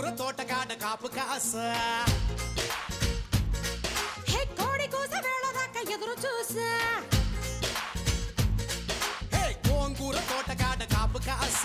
గోంగూర తోటకాడ కాపు కాస హే కోడి కూస వేళ దాకా ఎదురు చూసా హే గోంగూర తోటకాడ కాపు కాస